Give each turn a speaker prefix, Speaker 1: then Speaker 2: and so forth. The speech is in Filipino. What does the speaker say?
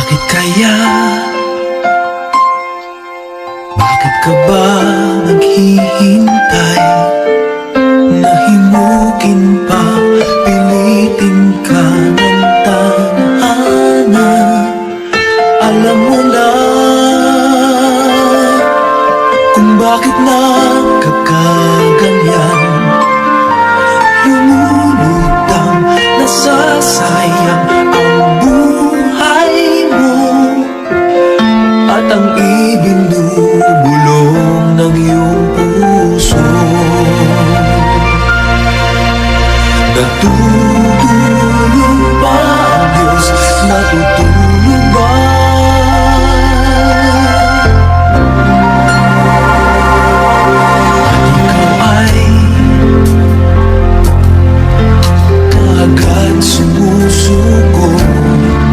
Speaker 1: Bakit kaya? Bakit ka ba naghihintay? Nahimukin pa, pilitin ka ng tadhana. Alam mo na kung bakit na